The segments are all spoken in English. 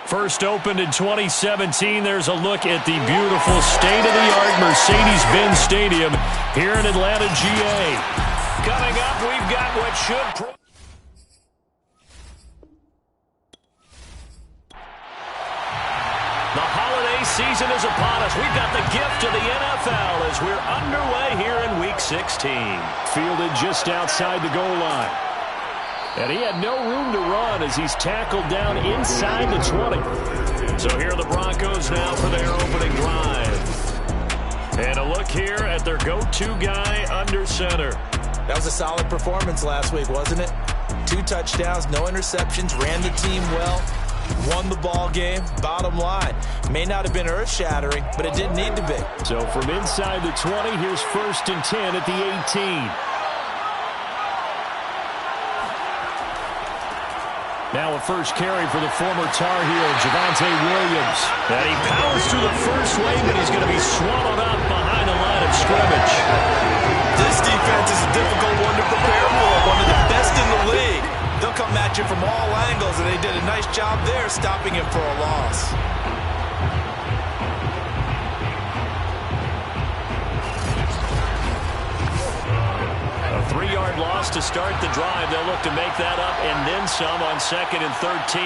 First opened in 2017. There's a look at the beautiful state-of-the-art Mercedes-Benz Stadium here in Atlanta, GA. Coming up, we've got what should... The holiday season is upon us. We've got the gift of the NFL as we're underway here in Week 16. Fielded just outside the goal line. And he had no room to run as he's tackled down inside the 20. So here are the Broncos now for their opening drive. And a look here at their go-to guy under center. That was a solid performance last week, wasn't it? 2 touchdowns, no interceptions, ran the team well, won the ball game. Bottom line, may not have been earth-shattering, but it didn't need to be. So from inside the 20, here's 1st and 10 at the 18. Now a first carry for the former Tar Heel, Javonte Williams. And he powers through the first wave, but he's going to be swallowed up behind the line of scrimmage. This defense is a difficult one to prepare for, one of the best in the league. They'll come at you from all angles, and they did a nice job there stopping him for a loss. A 3-yard loss to start the drive. They'll look to make that up and then some on 2nd and 13.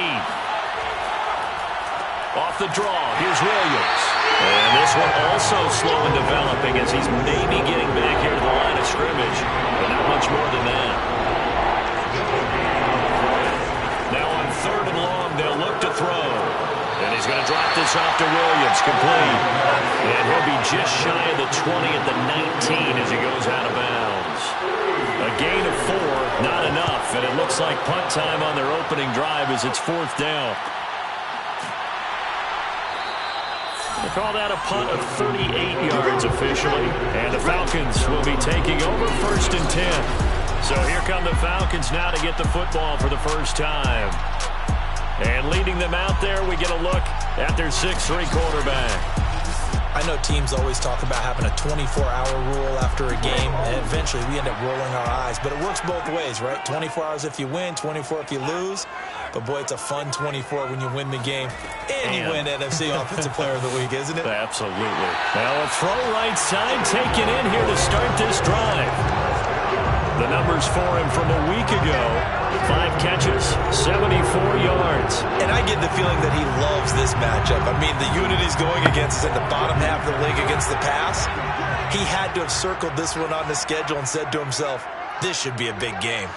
Off the draw, here's Williams. And this one also slow in developing as he's maybe getting back here to the line of scrimmage, but not much more than that. Now on 3rd and long, they'll look to throw. And he's going to drop this off to Williams, complete. And he'll be just shy of the 20 at the 19 as he goes out of bounds. A gain of 4, not enough, and it looks like punt time on their opening drive as it's 4th down. They call that a punt of 38 yards officially, and the Falcons will be taking over 1st and 10. So here come the Falcons now to get the football for the first time. And leading them out there, we get a look at their 6'3" quarterback. I know teams always talk about having a 24-hour rule after a game, and eventually we end up rolling our eyes. But it works both ways, right? 24 hours if you win, 24 if you lose. But, boy, it's a fun 24 when you win the game. And you win NFC Offensive Player of the Week, isn't it? Absolutely. Now a throw right side taken in here to start this drive. The numbers for him from a week ago. 5 catches, 74 yards. And I get the feeling that he loves this matchup. I mean, the unit he's going against is in the bottom half of the league against the pass. He had to have circled this one on the schedule and said to himself, this should be a big game.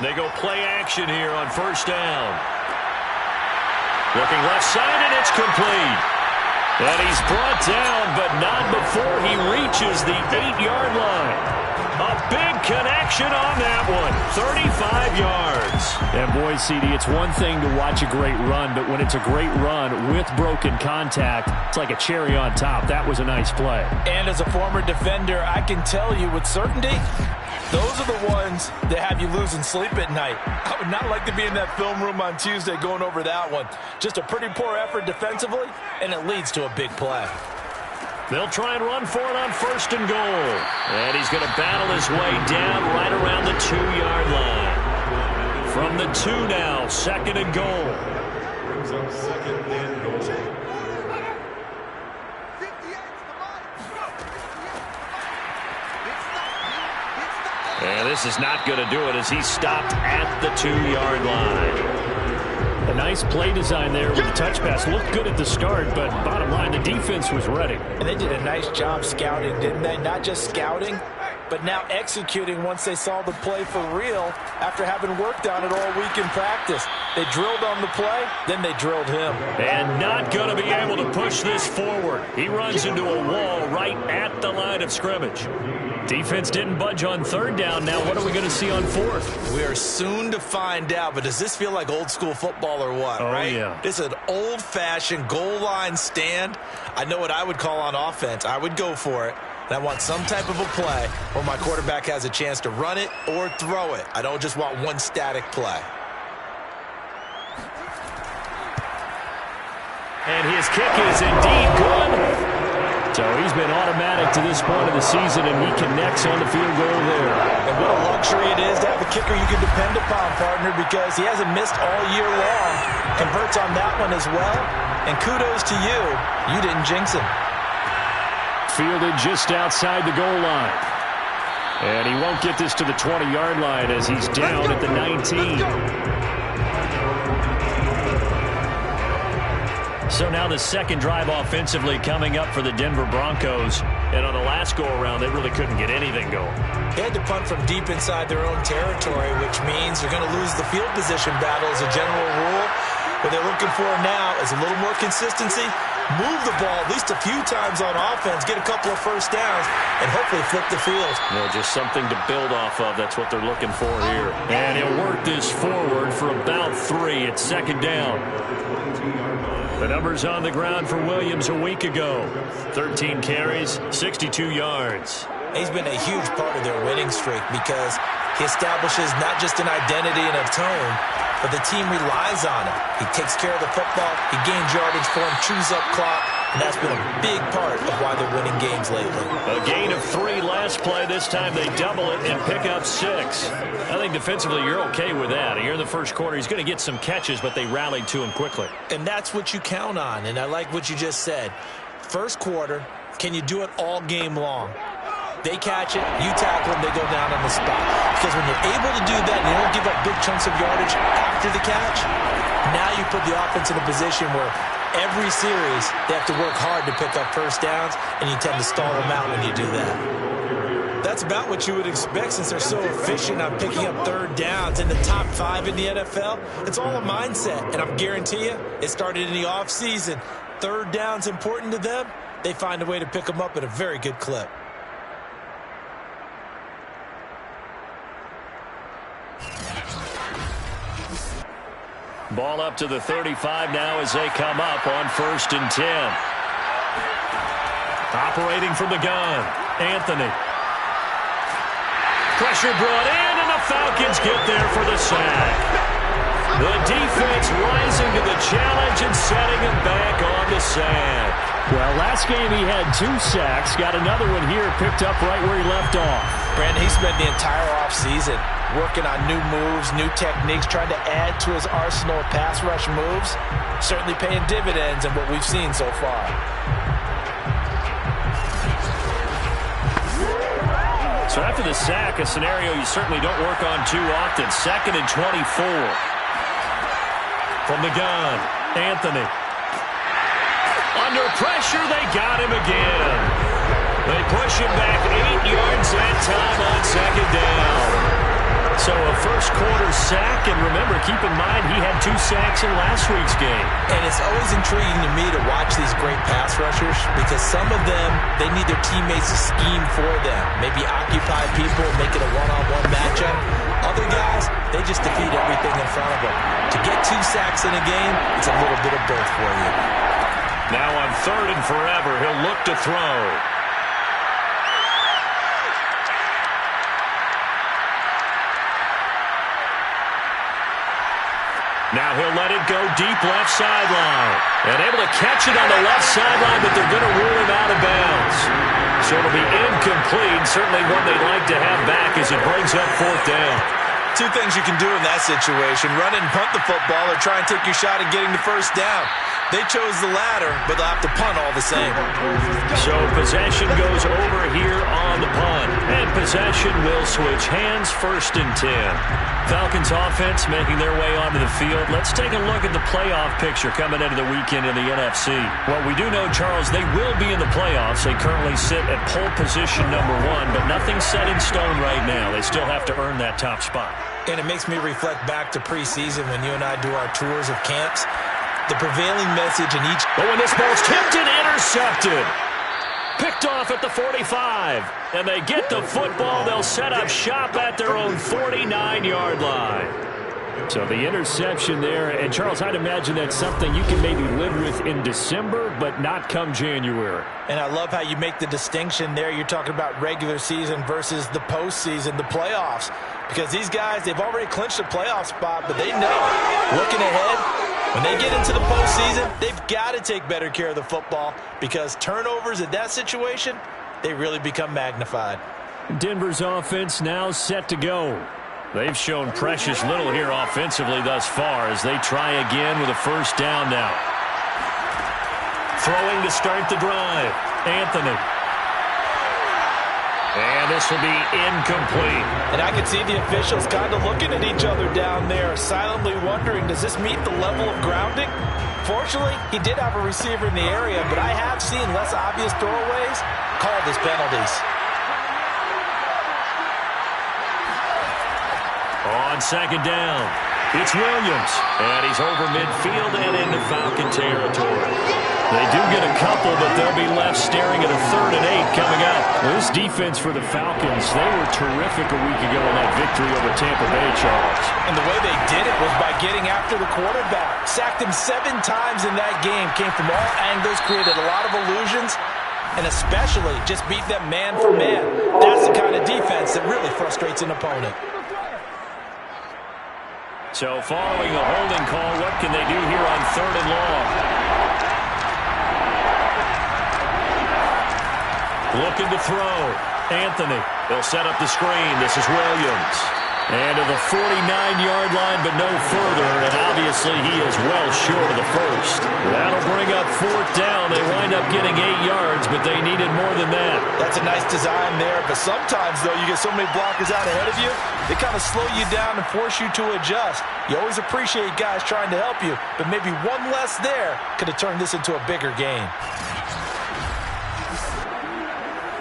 They go play action here on 1st down. Looking left side, and it's complete. And he's brought down, but not before he reaches the 8-yard line. A big connection on that one. 35 yards. And boy, CD, it's one thing to watch a great run, but when it's a great run with broken contact, it's like a cherry on top. That was a nice play. And as a former defender, I can tell you with certainty, those are the ones that have you losing sleep at night. I would not like to be in that film room on Tuesday going over that one. Just a pretty poor effort defensively, and it leads to a big play. They'll try and run for it on 1st and goal. And he's going to battle his way down right around the 2-yard line. From the 2 now, 2nd and goal. Brings up 2nd and goal. And this is not going to do it as he's stopped at the 2-yard line. A nice play design there with the touch pass. Looked good at the start, but bottom line, the defense was ready. And they did a nice job scouting, didn't they? Not just scouting, but now executing once they saw the play for real after having worked on it all week in practice. They drilled on the play, then they drilled him. And not going to be able to push this forward. He runs into a wall right at the line of scrimmage. Defense didn't budge on 3rd down. Now what are we going to see on 4th? We are soon to find out, but does this feel like old school football or what, right? Yeah. This is an old-fashioned goal line stand. I know what I would call on offense. I would go for it. And I want some type of a play where my quarterback has a chance to run it or throw it. I don't just want one static play. And his kick is indeed good. So he's been automatic to this point of the season, and he connects on the field goal there. And what a luxury it is to have a kicker you can depend upon, partner, because he hasn't missed all year long. Converts on that one as well. And kudos to you. You didn't jinx him. Fielded just outside the goal line. And he won't get this to the 20-yard line as he's down at the 19. So now the second drive offensively coming up for the Denver Broncos. And on the last go-around, they really couldn't get anything going. They had to punt from deep inside their own territory, which means you're going to lose the field position battle as a general rule. What they're looking for now is a little more consistency, move the ball at least a few times on offense, get a couple of first downs, and hopefully flip the field. Just something to build off of. That's what they're looking for here. And he'll work this forward for about 3. It's second down. The numbers on the ground for Williams a week ago. 13 carries, 62 yards. He's been a huge part of their winning streak because he establishes not just an identity and a tone, but the team relies on him. He takes care of the football, he gains yardage for him, chews up clock, and that's been a big part of why they're winning games lately. A gain of 3 last play. This time they double it and pick up 6. I think defensively you're okay with that. Here in the first quarter, he's going to get some catches, but they rallied to him quickly. And that's what you count on, and I like what you just said. First quarter, can you do it all game long? They catch it, you tackle them, they go down on the spot. Because when you're able to do that and you don't give up big chunks of yardage after the catch, now you put the offense in a position where every series they have to work hard to pick up first downs, and you tend to stall them out when you do that. That's about what you would expect since they're so efficient on picking up third downs. In the top 5 in the NFL, it's all a mindset. And I guarantee you, it started in the offseason. Third down's important to them. They find a way to pick them up at a very good clip. Ball up to the 35 now as they come up on 1st and 10. Operating from the gun, Anthony. Pressure brought in, and the Falcons get there for the sack. The defense rising to the challenge and setting him back on the sack. Well, last game he had 2 sacks. Got another one here picked up right where he left off. Brandon, he spent the entire offseason working on new moves, new techniques, trying to add to his arsenal of pass rush moves. Certainly paying dividends in what we've seen so far. So after the sack, a scenario you certainly don't work on too often. 2nd and 24. From the gun, Anthony. Under pressure, they got him again. They push him back 8 yards that time on 2nd down. So a first quarter sack, and remember, keep in mind he had 2 sacks in last week's game. And it's always intriguing to me to watch these great pass rushers because some of them, they need their teammates to scheme for them. Maybe occupy people, make it a one-on-one matchup. Other guys, they just defeat everything in front of them. To get 2 sacks in a game, it's a little bit of both for you. Now on 3rd and forever, he'll look to throw. Now he'll let it go deep left sideline. And able to catch it on the left sideline, but they're going to rule him out of bounds. So it'll be incomplete. Certainly one they'd like to have back as it brings up 4th down. 2 things you can do in that situation. Run it and punt the football or try and take your shot at getting the first down. They chose the latter, but they'll have to punt all the same. So possession goes over here on the punt. And possession will switch hands, 1st and 10. Falcons offense making their way onto the field. Let's take a look at the playoff picture coming into the weekend in the NFC. Well, we do know, Charles, they will be in the playoffs. They currently sit at pole position number 1, but nothing's set in stone right now. They still have to earn that top spot. And it makes me reflect back to preseason when you and I do our tours of camps. The prevailing message in each... But when this ball's tipped and intercepted. Picked off at the 45. And they get the football. They'll set up shop at their own 49-yard line. So the interception there. And, Charles, I'd imagine that's something you can maybe live with in December, but not come January. And I love how you make the distinction there. You're talking about regular season versus the postseason, the playoffs. Because these guys, they've already clinched a playoff spot, but they know, looking ahead, When they get into the postseason, they've got to take better care of the football because turnovers in that situation, they really become magnified. Denver's offense now set to go. They've shown precious little here offensively thus far as they try again with a first down now. Throwing to start the drive, Anthony. And this will be incomplete. And I can see the officials kind of looking at each other down there, silently wondering, does this meet the level of grounding? Fortunately, he did have a receiver in the area, but I have seen less obvious throwaways called as penalties. On second down, it's Williams. And he's over midfield and into Falcon territory. They do get a couple, but they'll be left staring at a 3rd and 8 coming up. Well, this defense for the Falcons, they were terrific a week ago in that victory over Tampa Bay, Charles. And the way they did it was by getting after the quarterback. Sacked him 7 times in that game. Came from all angles, created a lot of illusions, and especially just beat them man for man. That's the kind of defense that really frustrates an opponent. So following a holding call, what can they do here on 3rd and long? Looking to throw. Anthony. They'll set up the screen. This is Williams. And to the 49-yard line, but no further. And obviously he is well short of the first. That'll bring up 4th down. They wind up getting 8 yards, but they needed more than that. That's a nice design there. But sometimes, though, you get so many blockers out ahead of you, they kind of slow you down and force you to adjust. You always appreciate guys trying to help you, but maybe one less there could have turned this into a bigger game.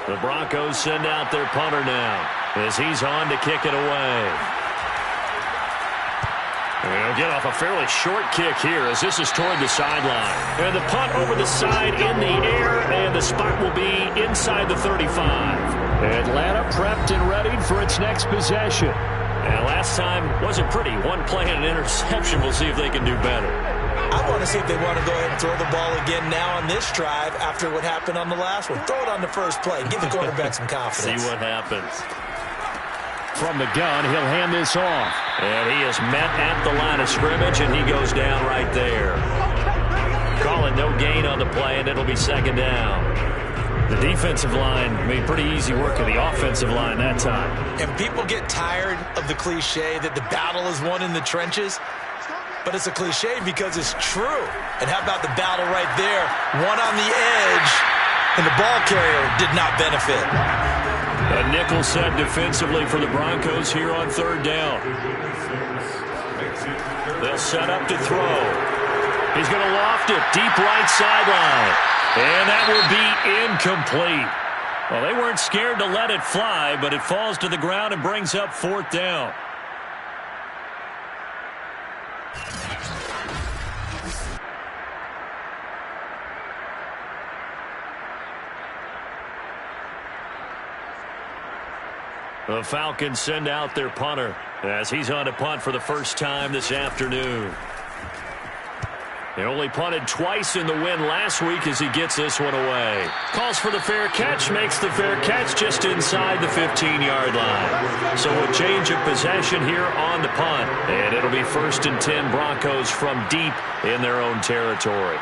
The Broncos send out their punter now as he's on to kick it away. They'll get off a fairly short kick here as this is toward the sideline. And the punt over the side in the air, and the spot will be inside the 35. Atlanta prepped and readied for its next possession. And last time wasn't pretty. One play and an interception. We'll see if they can do better. I want to see if they want to go ahead and throw the ball again now on this drive after what happened on the last one. Throw it on the first play. Give the quarterback some confidence. See what happens. From the gun, he'll hand this off. And he is met at the line of scrimmage, and he goes down right there. Calling no gain on the play, and it'll be 2nd down. The defensive line made pretty easy work of the offensive line that time. And people get tired of the cliche that the battle is won in the trenches. But it's a cliche because it's true. And how about the battle right there? One on the edge, and the ball carrier did not benefit. A nickel set defensively for the Broncos here on 3rd down. They'll set up to throw. He's going to loft it deep right sideline. And that will be incomplete. Well, they weren't scared to let it fly, but it falls to the ground and brings up 4th down. The Falcons send out their punter as he's on to punt for the first time this afternoon. They only punted twice in the win last week as he gets this one away. Calls for the fair catch, makes the fair catch just inside the 15-yard line. So a change of possession here on the punt. And it'll be 1st and 10 Broncos from deep in their own territory.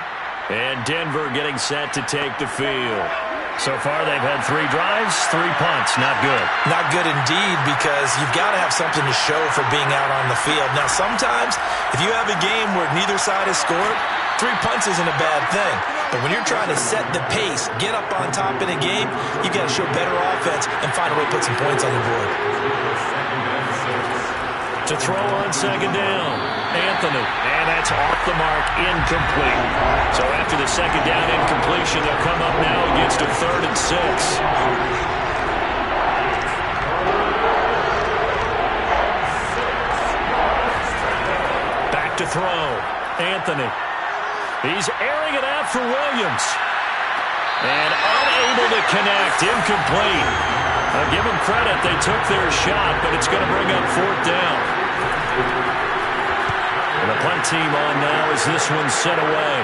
And Denver getting set to take the field. So far, they've had 3 drives, 3 punts. Not good. Not good indeed, because you've got to have something to show for being out on the field. Now, sometimes, if you have a game where neither side has scored, 3 punts isn't a bad thing. But when you're trying to set the pace, get up on top in a game, you've got to show better offense and find a way to put some points on the board. To throw on 2nd down, Anthony. And that's off the mark, incomplete. So after the 2nd down incompletion, they'll come up now against a 3rd and 6. Back to throw, Anthony. He's airing it out for Williams. And unable to connect, incomplete. I'll give them credit, they took their shot, but it's going to bring up 4th down. And the punt team on now as this one's set away.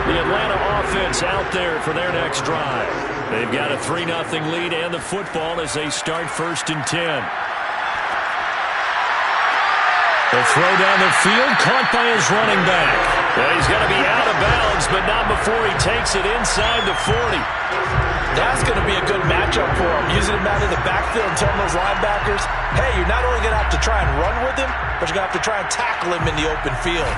The Atlanta offense out there for their next drive. They've got a 3-0 lead and the football as they start 1st and 10. The throw down the field, caught by his running back. Well, he's going to be out of bounds, but not before he takes it inside the 40. That's going to be a good matchup for him, using him out of the backfield and telling those linebackers, hey, you're not only going to have to try and run with him, but you're going to have to try and tackle him in the open field.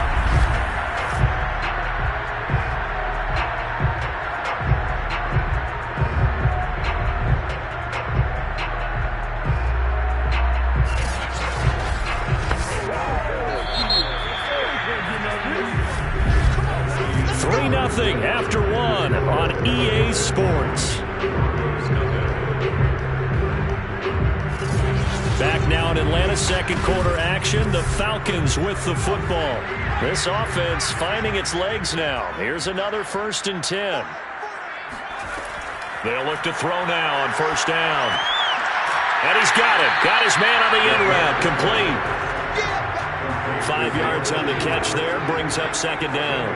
After one on EA Sports. Back now in Atlanta, second quarter action. The Falcons with the football. This offense finding its legs now. Here's another 1st and 10. They'll look to throw now on 1st down. And he's got it. Got his man on the in route. Complete. 5 yards on the catch there. Brings up 2nd down.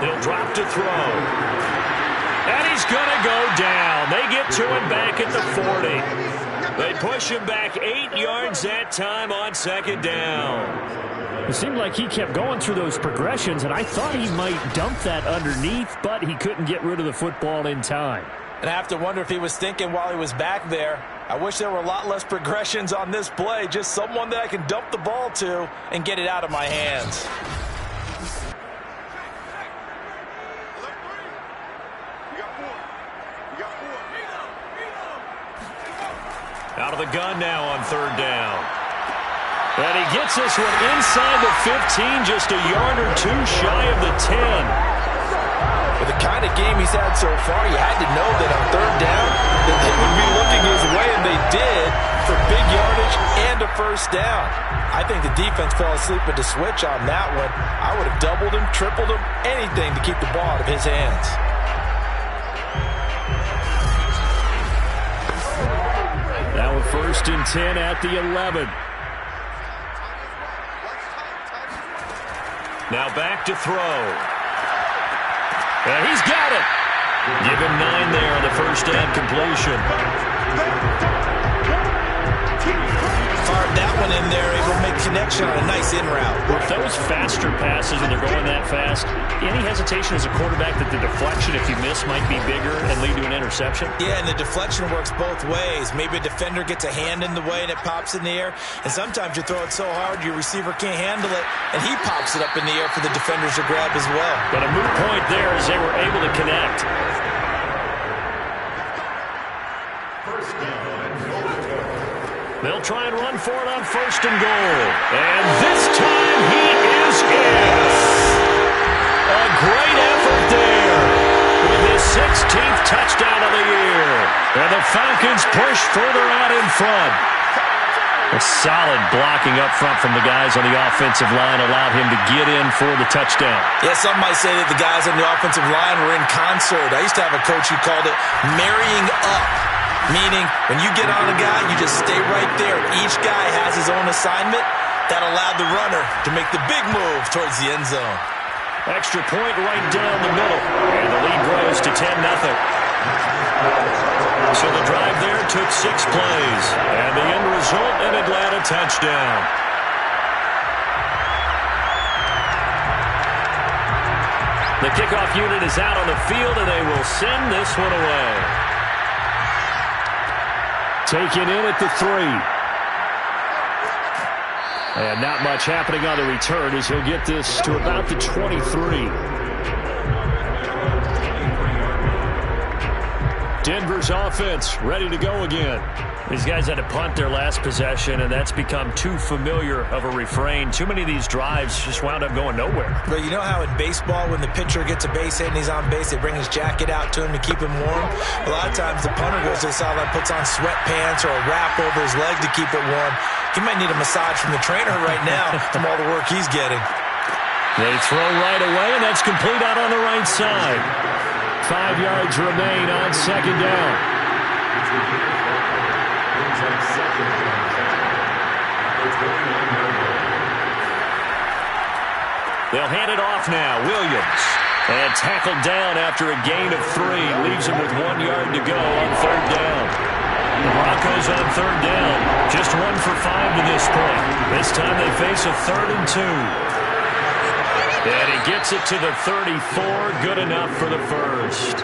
He'll drop to throw. And he's going to go down. They get to him back at the 40. They push him back 8 yards that time on 2nd down. It seemed like he kept going through those progressions, and I thought he might dump that underneath, but he couldn't get rid of the football in time. And I have to wonder if he was thinking while he was back there, I wish there were a lot less progressions on this play, just someone that I can dump the ball to and get it out of my hands. Out of the gun now on 3rd down. And he gets this one inside the 15, just a yard or two shy of the 10. With the kind of game he's had so far, you had to know that on 3rd down that they would be looking his way, and they did, for big yardage and a 1st down. I think the defense fell asleep at the switch on that one. I would have doubled him, tripled him, anything to keep the ball out of his hands. Now a 1st and 10 at the 11. Now back to throw. And he's got it. Give him 9 there on the 1st down completion. Fired that one in there, able to make connection on a nice in route. With those faster passes and they're going that fast, any hesitation as a quarterback that the deflection, if you miss, might be bigger and lead to an interception? Yeah, and the deflection works both ways. Maybe a defender gets a hand in the way and it pops in the air, and sometimes you throw it so hard your receiver can't handle it, and he pops it up in the air for the defenders to grab as well. But a moot point there as they were able to connect. They'll try and run for it on 1st and goal. And this time he is in. A great effort there with his 16th touchdown of the year. And the Falcons push further out in front. A solid blocking up front from the guys on the offensive line allowed him to get in for the touchdown. Yeah, some might say that the guys on the offensive line were in concert. I used to have a coach who called it marrying up. Meaning, when you get on a guy, you just stay right there. Each guy has his own assignment. That allowed the runner to make the big move towards the end zone. Extra point right down the middle. And the lead grows to 10-0. So the drive there took 6 plays. And the end result, an Atlanta touchdown. The kickoff unit is out on the field, and they will send this one away. Taken in at the 3. And not much happening on the return as he'll get this to about the 23. Denver's offense ready to go again. These guys had to punt their last possession, and that's become too familiar of a refrain. Too many of these drives just wound up going nowhere. But you know how in baseball, when the pitcher gets a base hit and he's on base, they bring his jacket out to him to keep him warm? A lot of times the punter goes to the sideline, puts on sweatpants or a wrap over his leg to keep it warm. He might need a massage from the trainer right now from all the work he's getting. They throw right away, and that's complete out on the right side. 5 yards remain on 2nd down. They'll hand it off now. Williams. And tackled down after a gain of 3. Leaves him with 1 yard to go on 3rd down. The Broncos on third down. Just 1 for 5 to this point. This time they face a 3rd and 2. And he gets it to the 34. Good enough for the first.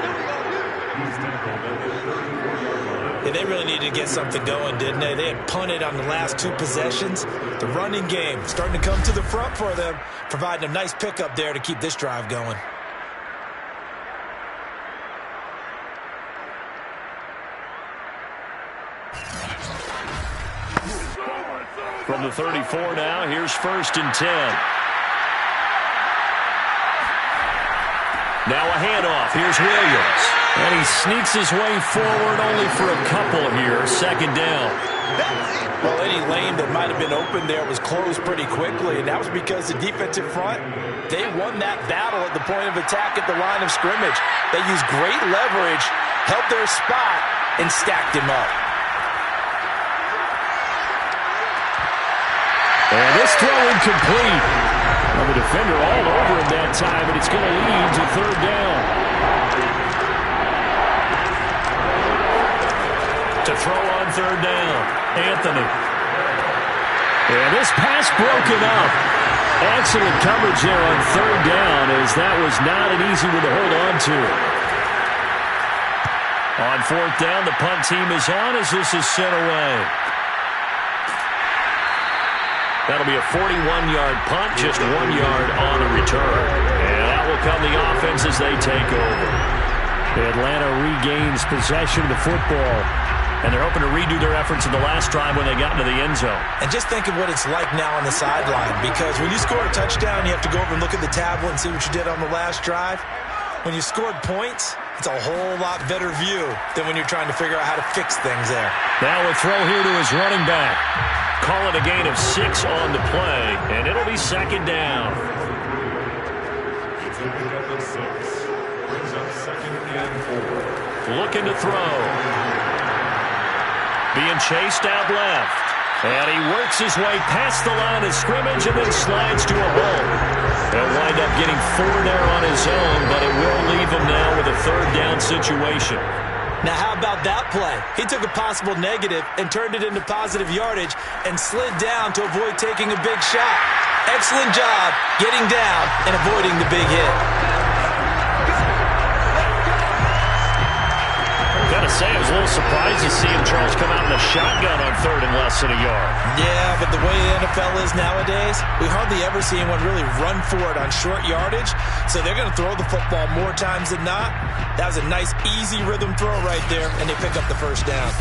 Yeah, they really needed to get something going, didn't they? They had punted on the last 2 possessions. The running game starting to come to the front for them, providing a nice pickup there to keep this drive going. From the 34 now, here's 1st and 10. Now a handoff. Here's Williams. And he sneaks his way forward only for a couple here. 2nd down. Well, any lane that might have been open there was closed pretty quickly, and that was because the defensive front, they won that battle at the point of attack at the line of scrimmage. They used great leverage, held their spot, and stacked him up. And this throw incomplete. Well, the defender all over him that time, and it's going to lead to 3rd down. To throw on 3rd down, Anthony. And this pass broken up. Excellent coverage there on 3rd down, as that was not an easy one to hold on to. On 4th down, the punt team is on as this is sent away. That'll be a 41-yard punt, just 1 yard on the return. And that will come the offense as they take over. Atlanta regains possession of the football. And they're hoping to redo their efforts in the last drive when they got into the end zone. And just think of what it's like now on the sideline, because when you score a touchdown, you have to go over and look at the tablet and see what you did on the last drive. When you scored points, it's a whole lot better view than when you're trying to figure out how to fix things there. Now a throw here to his running back. Call it a gain of 6 on the play, and it'll be 2nd down. It's a pickup of 6. Brings up 2nd and 4. Looking to throw. Being chased out left. And he works his way past the line of scrimmage and then slides to a hole. He'll wind up getting 4 there on his own, but it will leave him now with a 3rd down situation. Now, how about that play? He took a possible negative and turned it into positive yardage and slid down to avoid taking a big shot. Excellent job getting down and avoiding the big hit. Gotta say, I was a little surprised to see him, Charles, come out in a shotgun on 3rd and less than a yard. Yeah, but the way the NFL is nowadays, we hardly ever see anyone really run for it on short yardage, so they're going to throw the football more times than not. That was a nice, easy rhythm throw right there, and they pick up the 1st down.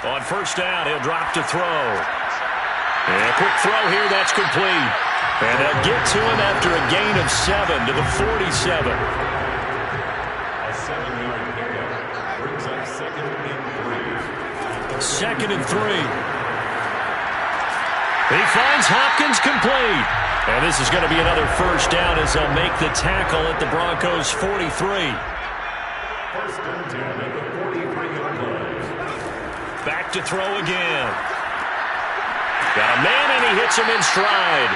On 1st down, he'll drop to throw. And a quick throw here, that's complete. And they'll get to him after a gain of 7 to the 47. A 7-yard pickup brings up 2nd and 3. 2nd and 3. He finds Hopkins complete. And this is going to be another 1st down as they'll make the tackle at the Broncos' 43. 1st and 10 at the 43-yard line. Back to throw again. Got a man, and he hits him in stride.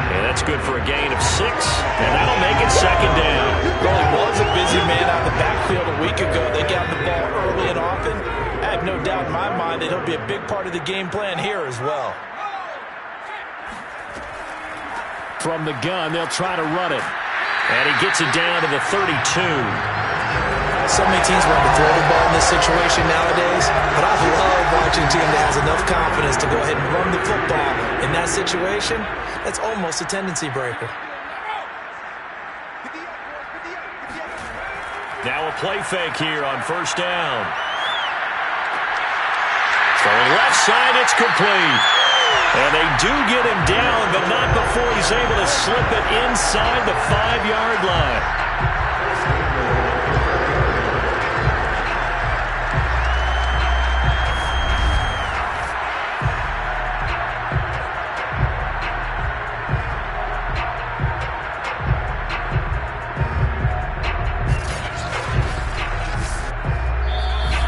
And that's good for a gain of 6, and that'll make it 2nd down. Well, he was a busy man out of the backfield a week ago. They got the ball early and often. I have no doubt in my mind that he'll be a big part of the game plan here as well. From the gun, they'll try to run it. And he gets it down to the 32. So many teams want to throw the ball in this situation nowadays, but I love watching a team that has enough confidence to go ahead and run the football in that situation. That's almost a tendency breaker. Now a play fake here on 1st down. Throwing left side, it's complete. And they do get him down, but not before he's able to slip it inside the 5-yard line.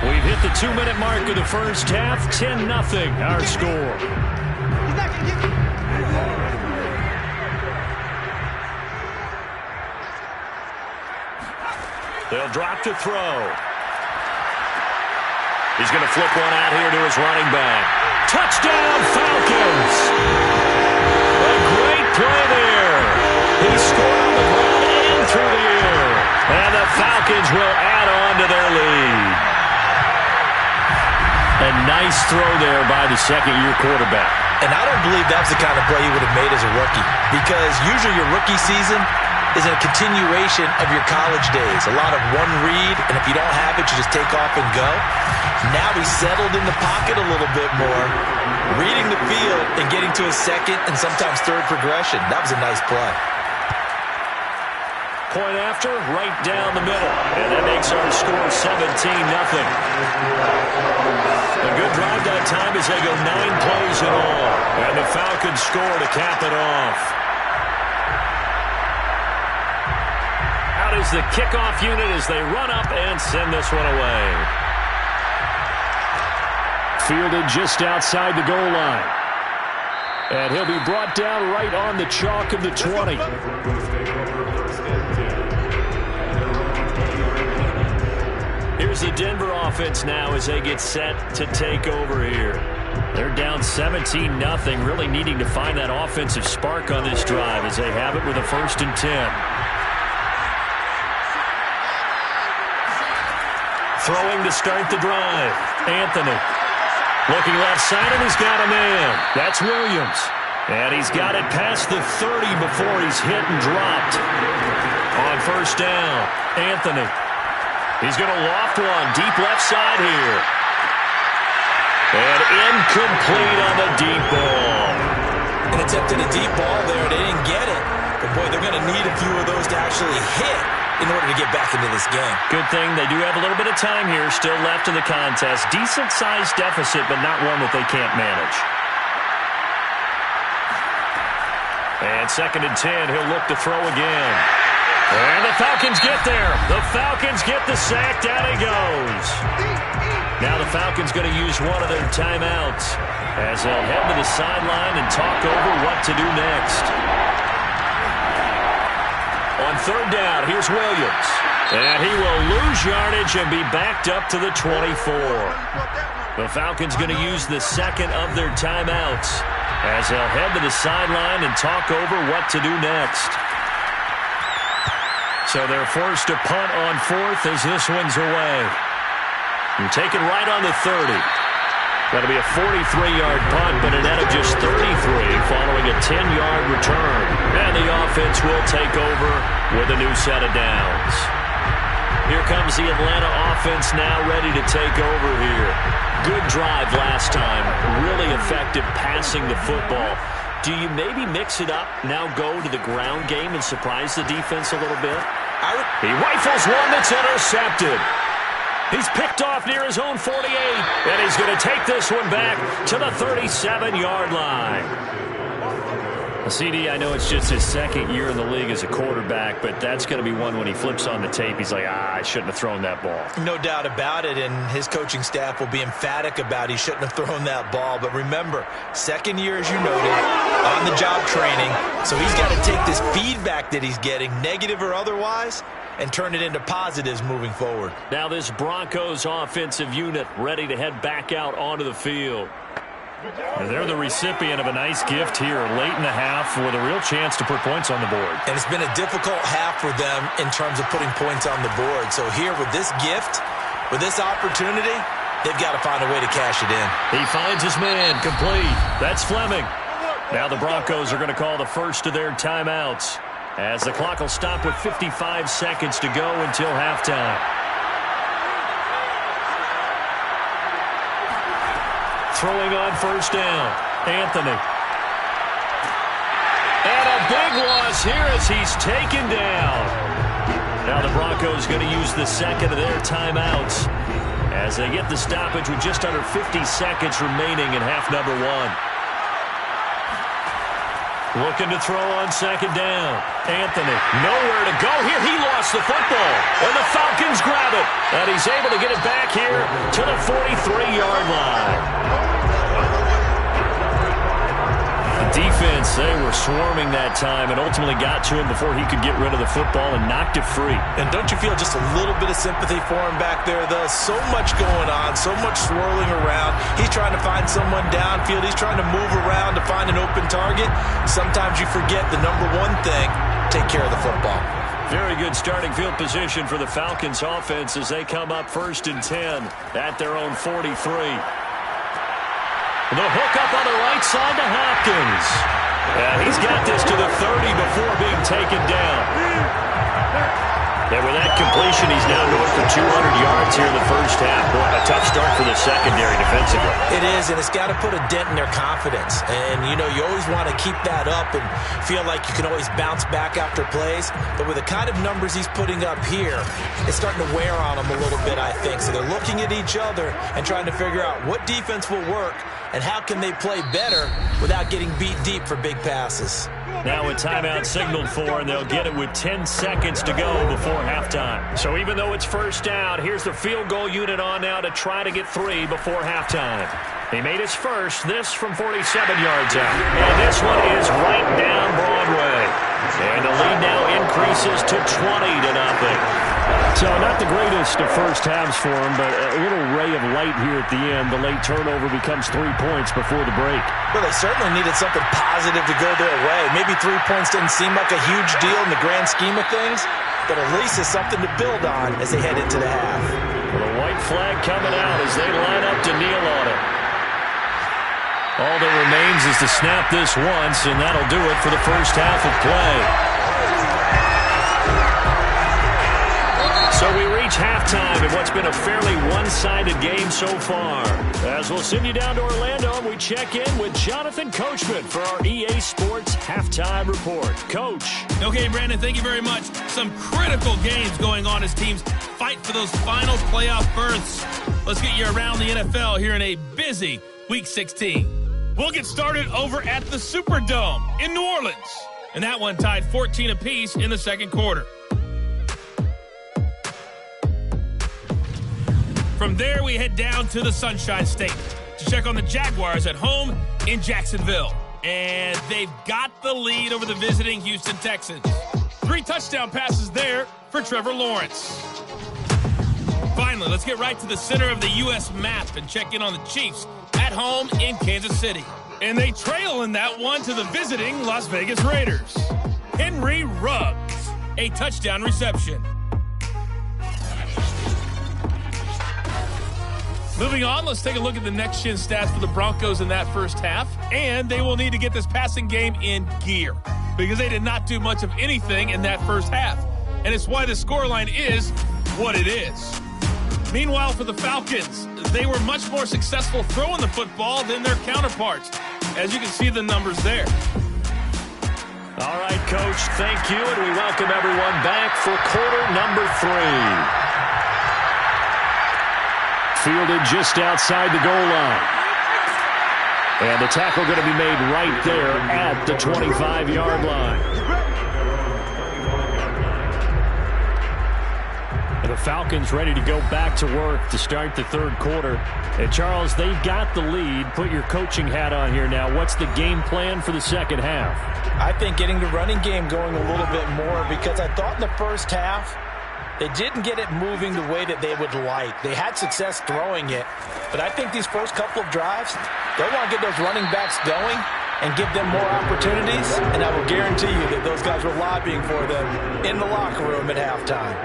We've hit the 2-minute mark of the first half. 10-0 our score. They'll drop to throw. He's going to flip one out here to his running back. Touchdown, Falcons! A great play there. He scored on the ground and through the air. And the Falcons will add on to their lead. A nice throw there by the second-year quarterback. And I don't believe that's the kind of play he would have made as a rookie, because usually your rookie season is a continuation of your college days. A lot of one read, and if you don't have it, you just take off and go. Now he's settled in the pocket a little bit more, reading the field and getting to his second and sometimes third progression. That was a nice play. Point after, right down the middle. And that makes our score 17-0. A good drive that time as they go 9 plays in all. And the Falcons score to cap it off. Out is the kickoff unit as they run up and send this one away. Fielded just outside the goal line. And he'll be brought down right on the chalk of the 20. Here's the Denver offense now as they get set to take over here. They're down 17-0, really needing to find that offensive spark on this drive as they have it with a 1st and 10. Throwing to start the drive. Anthony. Looking left side, and he's got a man. That's Williams. And he's got it past the 30 before he's hit and dropped. On 1st down, Anthony. He's going to loft one deep left side here. And incomplete on the deep ball. An attempt at a deep ball there. They didn't get it. But, boy, they're going to need a few of those to actually hit in order to get back into this game. Good thing they do have a little bit of time here still left in the contest. Decent-sized deficit, but not one that they can't manage. And 2nd and 10, he'll look to throw again. And the Falcons get there. The Falcons get the sack. Down he goes. Now the Falcons going to use one of their timeouts as they'll head to the sideline and talk over what to do next. On 3rd down, here's Williams. And he will lose yardage and be backed up to the 24. The Falcons going to use the 2nd of their timeouts as they'll head to the sideline and talk over what to do next. So they're forced to punt on 4th as this one's away. And taken right on the 30. That'll be a 43-yard punt, but a net of just 33 following a 10-yard return. And the offense will take over with a new set of downs. Here comes the Atlanta offense now ready to take over here. Good drive last time. Really effective passing the football. Do you maybe mix it up, now go to the ground game and surprise the defense a little bit? He rifles one that's intercepted. He's picked off near his own 48, and he's going to take this one back to the 37-yard line. CD, I know it's just his 2nd year in the league as a quarterback, but that's going to be one when he flips on the tape. He's like, I shouldn't have thrown that ball. No doubt about it, and his coaching staff will be emphatic about he shouldn't have thrown that ball. But remember, 2nd year, as you noted, on-the-job training, so he's got to take this feedback that he's getting, negative or otherwise, and turn it into positives moving forward. Now this Broncos offensive unit ready to head back out onto the field. And they're the recipient of a nice gift here late in the half with a real chance to put points on the board. And it's been a difficult half for them in terms of putting points on the board. So here with this gift, with this opportunity, they've got to find a way to cash it in. He finds his man complete. That's Fleming. Now the Broncos are going to call the first of their timeouts as the clock will stop with 55 seconds to go until halftime. Throwing on 1st down, Anthony. And a big loss here as he's taken down. Now the Broncos going to use the 2nd of their timeouts as they get the stoppage with just under 50 seconds remaining in half number 1. Looking to throw on 2nd down. Anthony, nowhere to go here. He lost the football, and the Falcons grab it. And he's able to get it back here to the 43-yard line. defense, they were swarming that time and ultimately got to him before he could get rid of the football and knocked it free. And don't you feel just a little bit of sympathy for him back there, though? So much going on, so much swirling around. He's trying to find someone downfield. He's trying to move around to find an open target. Sometimes you forget the number one thing, take care of the football. Very good starting field position for the Falcons offense as they come up 1st and 10 at their own 43. The hook up on the right side to Hopkins. Yeah, he's got this to the 30 before being taken down. And with that completion, he's now north of 200 yards here in the first half. Boy, a tough start for the secondary defensively. It is, and it's got to put a dent in their confidence. And, you know, you always want to keep that up and feel like you can always bounce back after plays. But with the kind of numbers he's putting up here, it's starting to wear on them a little bit, I think. So they're looking at each other and trying to figure out what defense will work and how can they play better without getting beat deep for big passes. Now a timeout signaled for, and they'll get it with 10 seconds to go before halftime. So even though it's first down, here's the field goal unit on now to try to get 3 before halftime. He made his first, this from 47 yards out. And this one is right down Broadway. And the lead now increases to 20-0. So not the greatest of first halves for him, but a little ray of light here at the end. The late turnover becomes 3 points before the break. Well, they certainly needed something positive to go their way. Maybe 3 points didn't seem like a huge deal in the grand scheme of things, but at least it's something to build on as they head into the half. Well, the white flag coming out as they line up to kneel on it. All that remains is to snap this once, and that'll do it for the first half of play. So we reach halftime in what's been a fairly one-sided game so far. As we'll send you down to Orlando, and we check in with Jonathan Coachman for our EA Sports Halftime Report. Coach. Okay, Brandon, thank you very much. Some critical games going on as teams fight for those final playoff berths. Let's get you around the NFL here in a busy Week 16. We'll get started over at the Superdome in New Orleans. And that one tied 14 apiece in the second quarter. From there, we head down to the Sunshine State to check on the Jaguars at home in Jacksonville. And they've got the lead over the visiting Houston Texans. 3 touchdown passes there for Trevor Lawrence. Finally, let's get right to the center of the U.S. map and check in on the Chiefs at home in Kansas City. And they trail in that one to the visiting Las Vegas Raiders. Henry Ruggs, a touchdown reception. Moving on, let's take a look at the next-gen stats for the Broncos in that first half. And they will need to get this passing game in gear because they did not do much of anything in that first half. And it's why the scoreline is what it is. Meanwhile, for the Falcons, they were much more successful throwing the football than their counterparts, as you can see the numbers there. All right, Coach, thank you, and we welcome everyone back for quarter number 3. Fielded just outside the goal line. And the tackle going to be made right there at the 25-yard line. And the Falcons ready to go back to work to start the third quarter. And, Charles, they've got the lead. Put your coaching hat on here now. What's the game plan for the second half? I think getting the running game going a little bit more because I thought in the first half they didn't get it moving the way that they would like. They had success throwing it, but I think these first couple of drives, they want to get those running backs going and give them more opportunities, and I will guarantee you that those guys were lobbying for them in the locker room at halftime.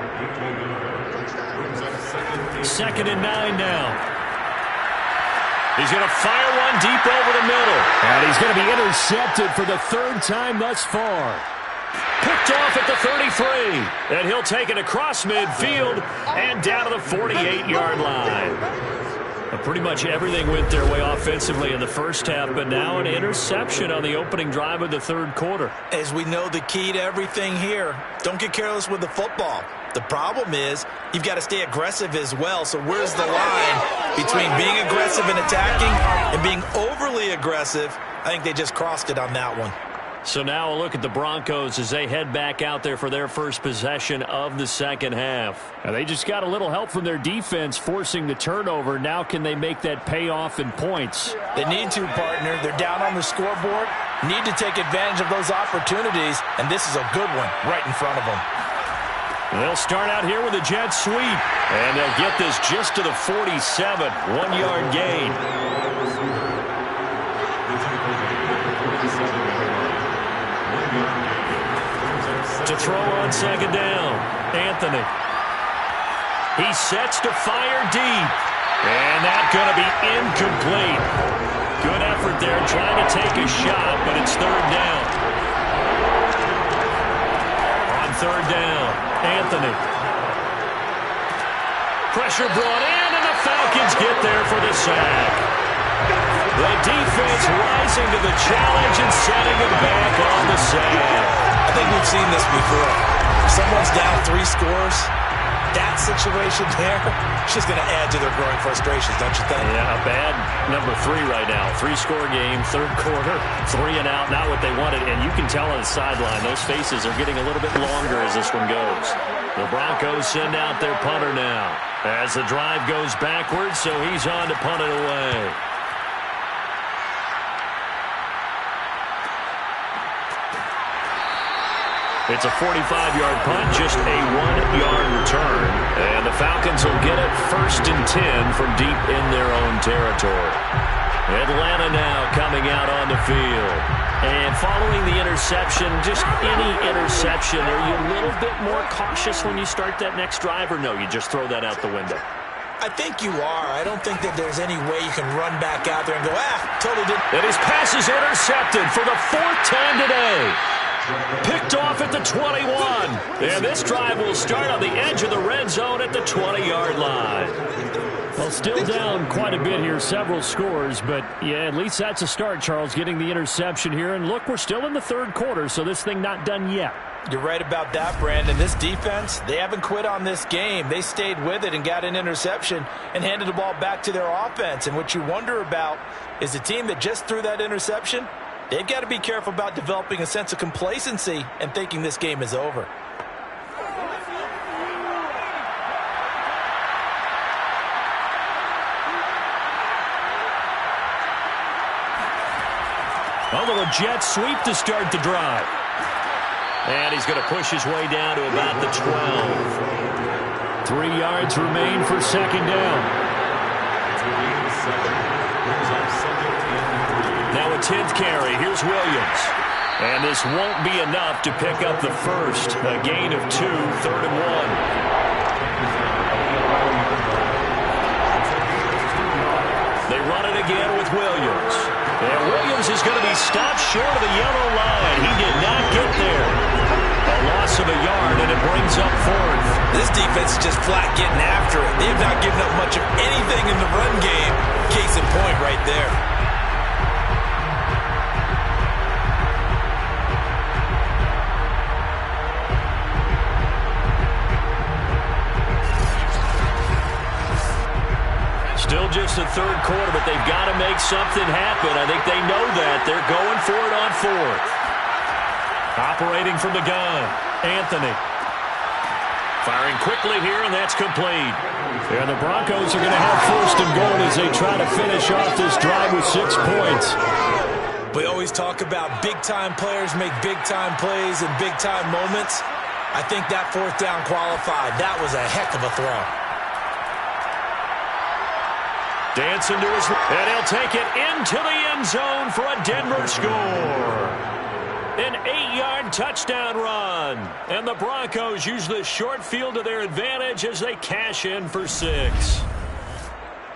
2nd and 9 now. He's going to fire one deep over the middle. And he's going to be intercepted for the 3rd time thus far. Picked off at the 33. And he'll take it across midfield and down to the 48-yard line. Pretty much everything went their way offensively in the first half, but now an interception on the opening drive of the third quarter. As we know, the key to everything here, don't get careless with the football. The problem is you've got to stay aggressive as well. So where's the line between being aggressive and attacking and being overly aggressive? I think they just crossed it on that one. So now a look at the Broncos as they head back out there for their first possession of the second half. Now they just got a little help from their defense forcing the turnover. Now can they make that pay off in points? They need to, partner. They're down on the scoreboard. Need to take advantage of those opportunities, and this is a good one right in front of them. They'll start out here with a jet sweep, and they'll get this just to the 47, 1-yard gain. To throw on second down, Anthony. He sets to fire deep, and that's going to be incomplete. Good effort there trying to take a shot, but it's third down. On third down, Anthony. Pressure brought in, and the Falcons get there for the sack. The defense rising to the challenge and setting them back on the sack. I think we've seen this before. If someone's down 3 scores, that situation there, it's just going to add to their growing frustrations, don't you think? Yeah, a bad number 3 right now. 3-score game, third quarter, 3 and out, not what they wanted. And you can tell on the sideline, those faces are getting a little bit longer as this one goes. The Broncos send out their punter now as the drive goes backwards, so he's on to punt it away. It's a 45-yard punt, just a 1-yard return. And the Falcons will get it 1st and 10 from deep in their own territory. Atlanta now coming out on the field. And following the interception, just any interception, are you a little bit more cautious when you start that next drive, or no, you just throw that out the window? I think you are. I don't think that there's any way you can run back out there and go, totally didn't. And his pass is intercepted for the 4th time today. Picked off at the 21. And this drive will start on the edge of the red zone at the 20-yard line. Well, still down quite a bit here, several scores, but yeah, at least that's a start, Charles, getting the interception here. And look, we're still in the third quarter, so this thing not done yet. You're right about that, Brandon. This defense, they haven't quit on this game. They stayed with it and got an interception and handed the ball back to their offense. And what you wonder about is the team that just threw that interception, they've got to be careful about developing a sense of complacency and thinking this game is over. A little jet sweep to start the drive. And he's going to push his way down to about the 12. 3 yards remain for second down. Now a 10th carry. Here's Williams. And this won't be enough to pick up the first. A gain of 2, 3rd and 1. They run it again with Williams. And Williams is going to be stopped short of the yellow line. He did not get there. A loss of a yard, and it brings up 4th. This defense is just flat getting after it. They have not given up much of anything in the run game. Case in point right there. Still just the third quarter, but they've got to make something happen. I think they know that. They're going for it on 4th. Operating from the gun, Anthony. Firing quickly here, and that's complete. And the Broncos are going to have 1st and goal as they try to finish off this drive with 6 points. We always talk about big-time players make big-time plays in big-time moments. I think that 4th down qualified. That was a heck of a throw. Dancing to his, and he'll take it into the end zone for a Denver score. An 8-yard touchdown run. And the Broncos use the short field to their advantage as they cash in for 6.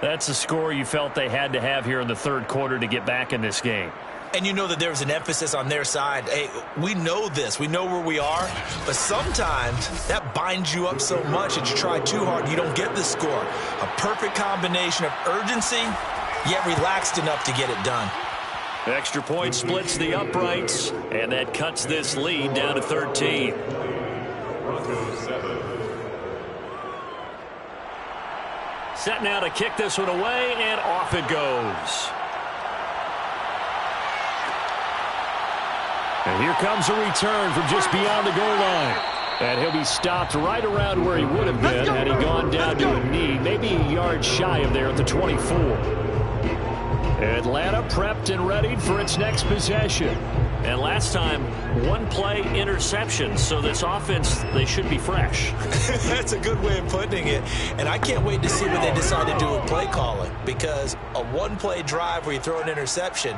That's a score you felt they had to have here in the third quarter to get back in this game. And you know that there was an emphasis on their side. Hey, we know this. We know where we are. But sometimes that binds you up so much that you try too hard and you don't get the score. A perfect combination of urgency, yet relaxed enough to get it done. Extra point splits the uprights, and that cuts this lead down to 13. Set now to kick this one away, and off it goes. And here comes a return from just beyond the goal line. And he'll be stopped right around where he would have been had he gone down to a knee, maybe a yard shy of there at the 24. Atlanta prepped and ready for its next possession. And last time, one play interception. So this offense, they should be fresh. That's a good way of putting it. And I can't wait to see what they decide to do with play calling. Because a one-play drive where you throw an interception,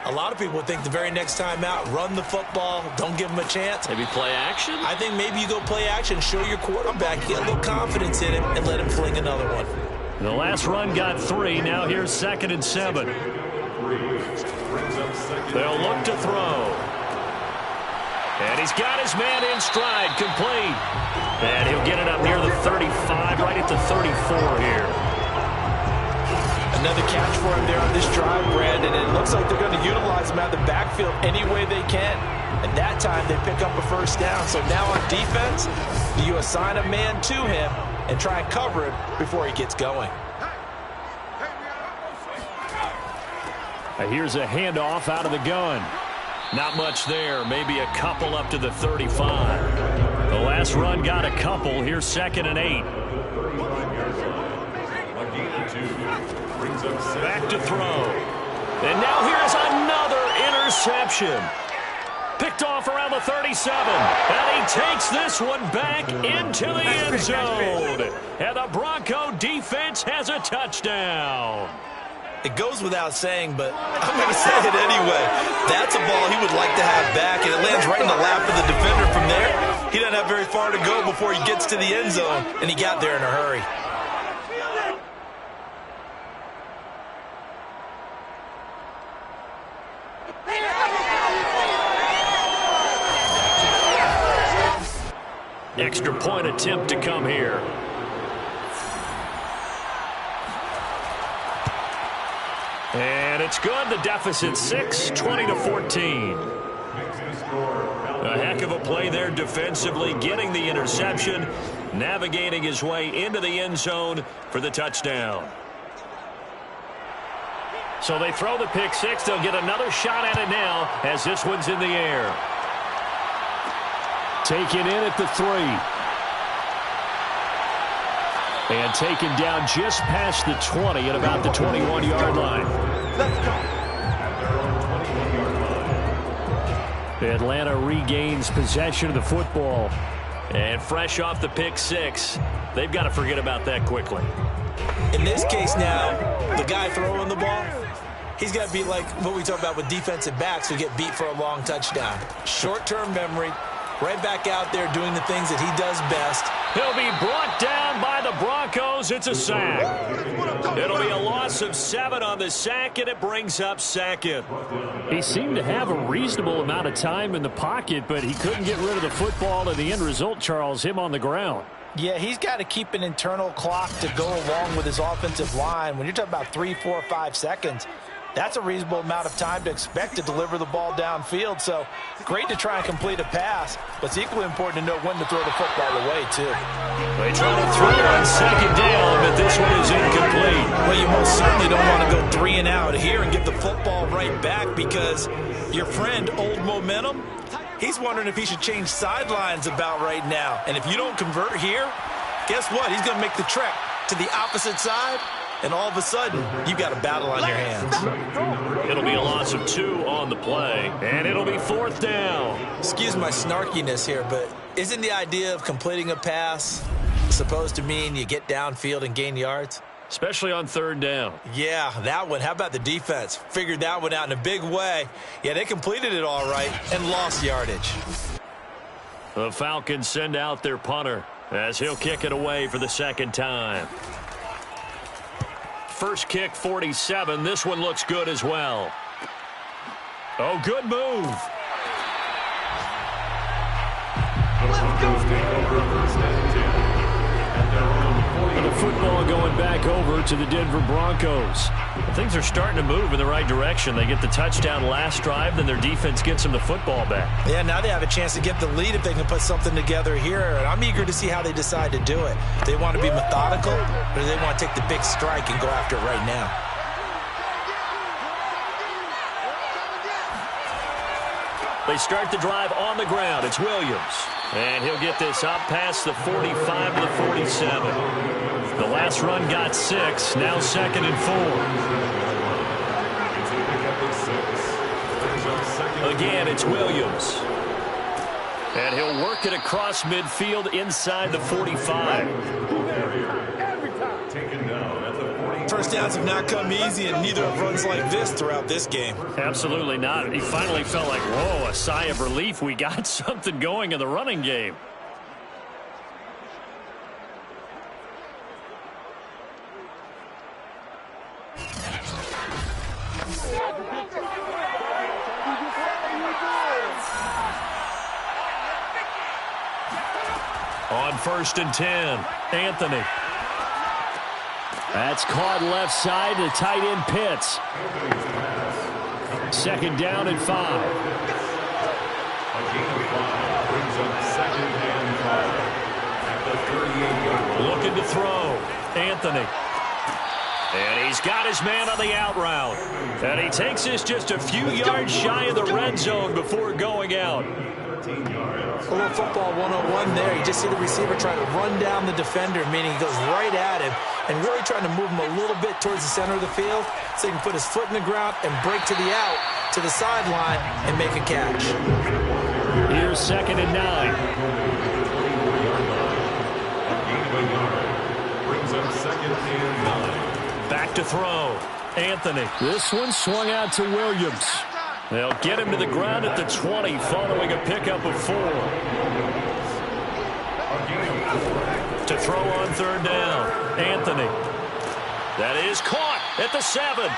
a lot of people would think the very next time out, run the football, don't give them a chance. Maybe play action? I think maybe you go play action, show your quarterback, get a little confidence in him, and let him fling another one. The last run got 3. Now here's 2nd and 7. They'll look to throw. And he's got his man in stride, complete. And he'll get it up near the 35, right at the 34 here. Another catch for him there on this drive, Brandon. And it looks like they're going to utilize him out of the backfield any way they can. And that time they pick up a first down. So now on defense, you assign a man to him and try and cover him before he gets going. Here's a handoff out of the gun. Not much there. Maybe a couple up to the 35. The last run got a couple. Here's 2nd and 8. Back to throw. And now here's another interception. Picked off around the 37. And he takes this one back into the end zone. And the Bronco defense has a touchdown. It goes without saying, but I'm going to say it anyway. That's a ball he would like to have back, and it lands right in the lap of the defender from there. He doesn't have very far to go before he gets to the end zone, and he got there in a hurry. Extra point attempt to come here. And it's good. The deficit 6, 20-14. A heck of a play there defensively, getting the interception, navigating his way into the end zone for the touchdown. So they throw the pick 6. They'll get another shot at it now as this one's in the air. Taken in at the 3. And taken down just past the 20 at about the 21-yard line. Atlanta regains possession of the football. And fresh off the pick 6, they've got to forget about that quickly. In this case now, the guy throwing the ball, he's got to be like what we talk about with defensive backs who get beat for a long touchdown. Short-term memory, right back out there doing the things that he does best. He'll be brought down by the Broncos. It's a sack. It'll be a loss of 7 on the sack, and it brings up 2nd. He seemed to have a reasonable amount of time in the pocket, but he couldn't get rid of the football, and the end result, Charles, him on the ground. Yeah, he's got to keep an internal clock to go along with his offensive line. When you're talking about 3, 4, 5 seconds, that's a reasonable amount of time to expect to deliver the ball downfield. So great to try and complete a pass, but it's equally important to know when to throw the football away, too. They try to throw it on 2nd down, but this one is incomplete. Well, you most certainly don't want to go 3 and out here and get the football right back because your friend, Old Momentum, he's wondering if he should change sidelines about right now. And if you don't convert here, guess what? He's going to make the trek to the opposite side. And all of a sudden, you've got a battle on your hands. It'll be a loss of 2 on the play, and it'll be 4th down. Excuse my snarkiness here, but isn't the idea of completing a pass supposed to mean you get downfield and gain yards? Especially on 3rd down. Yeah, that one. How about the defense? Figured that one out in a big way. Yeah, they completed it all right and lost yardage. The Falcons send out their punter as he'll kick it away for the 2nd time. First kick, 47. This one looks good as well. Oh, good move. Let's go. The football going back over to the Denver Broncos. Things are starting to move in the right direction. They get the touchdown last drive, then their defense gets them the football back. Yeah, now they have a chance to get the lead if they can put something together here. And I'm eager to see how they decide to do it. Do they want to be methodical, or do they want to take the big strike and go after it right now? They start the drive on the ground. It's Williams. And he'll get this up past the 45 to the 47. The last run got 6. Now 2nd and 4. again, it's Williams. And he'll work it across midfield inside the 45. First downs have not come easy, and neither have runs like this throughout this game. Absolutely not. He finally felt like, whoa, a sigh of relief. We got something going in the running game. On 1st and 10, Anthony. That's caught left side to tight end Pitts. 2nd down and 5. Looking to throw. Anthony. And he's got his man on the out route. And he takes this just a few yards shy of the red zone before going out. A little football 101 there. You just see the receiver trying to run down the defender, meaning he goes right at him and really trying to move him a little bit towards the center of the field so he can put his foot in the ground and break to the out, to the sideline, and make a catch. Here's 2nd and 9. Back to throw. Anthony. This one swung out to Williams. They'll get him to the ground at the 20 following a pickup of 4. To throw on 3rd down. Anthony. That is caught at the 7.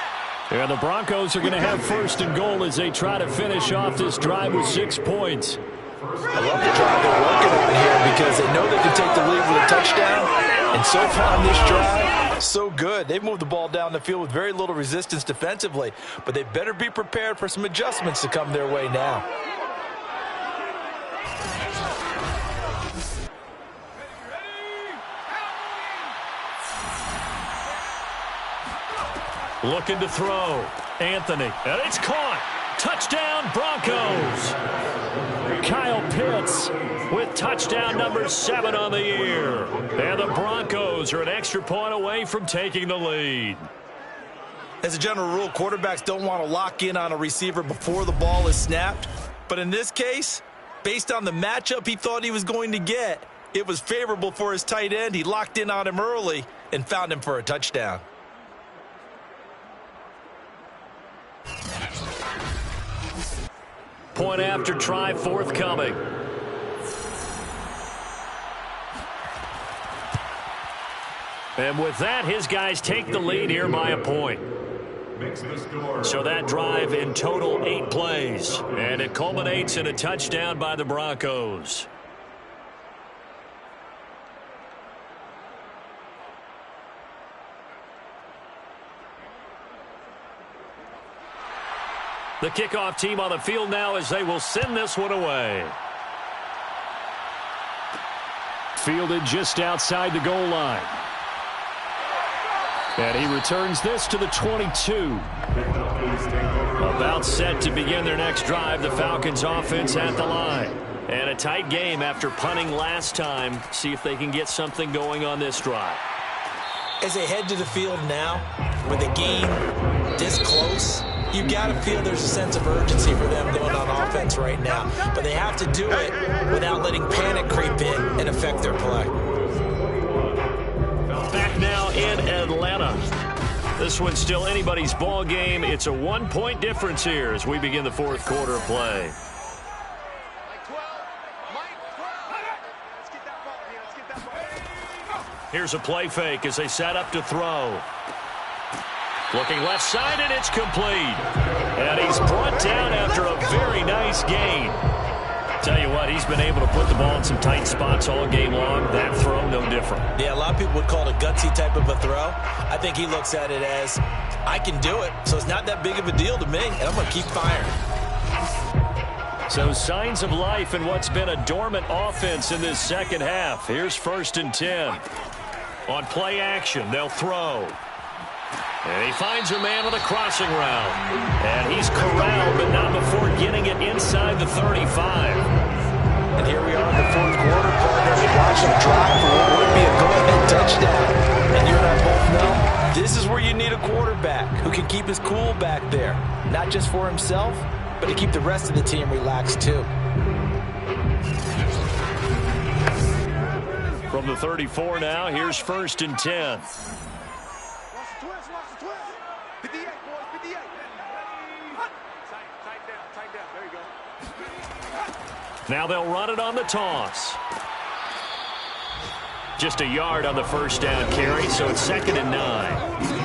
And the Broncos are going to have 1st and goal as they try to finish off this drive with 6 points. I love the drive they're working on here because they know they can take the lead with a touchdown. And so far on this drive, so good. They've moved the ball down the field with very little resistance defensively, but they better be prepared for some adjustments to come their way now. Looking to throw. Anthony. And it's caught. Touchdown, Broncos. Kyle Pitts with touchdown number 7 on the year. And the Broncos are an extra point away from taking the lead. As a general rule, quarterbacks don't want to lock in on a receiver before the ball is snapped. But in this case, based on the matchup he thought he was going to get, it was favorable for his tight end. He locked in on him early and found him for a touchdown. Point after try forthcoming. And with that, his guys take the lead here by a point. So that drive in total 8 plays. And it culminates in a touchdown by the Broncos. The kickoff team on the field now as they will send this one away. Fielded just outside the goal line. And he returns this to the 22. About set to begin their next drive, the Falcons offense at the line. And a tight game after punting last time. See if they can get something going on this drive. As they head to the field now, with the game this close, you got to feel there's a sense of urgency for them going on offense right now. But they have to do it without letting panic creep in and affect their play. Back now in Atlanta. This one's still anybody's ball game. It's a 1-point difference here as we begin the 4th quarter of play. Here's a play fake as they set up to throw. Looking left side, and it's complete. And he's brought down after a very nice gain. Tell you what, he's been able to put the ball in some tight spots all game long. That throw, no different. Yeah, a lot of people would call it a gutsy type of a throw. I think he looks at it as, I can do it, so it's not that big of a deal to me, and I'm going to keep firing. So signs of life in what's been a dormant offense in this second half. Here's 1st and 10. On play action, they'll throw. And he finds a man on the crossing route. And he's corralled, but not before getting it inside the 35. And here we are in the 4th quarter, partners. Watch him drive for what would be a go-ahead touchdown. And you and I both know this is where you need a quarterback who can keep his cool back there. Not just for himself, but to keep the rest of the team relaxed too. From the 34 now, here's 1st and 10. Now they'll run it on the toss. Just a yard on the first down carry, so it's 2nd and 9.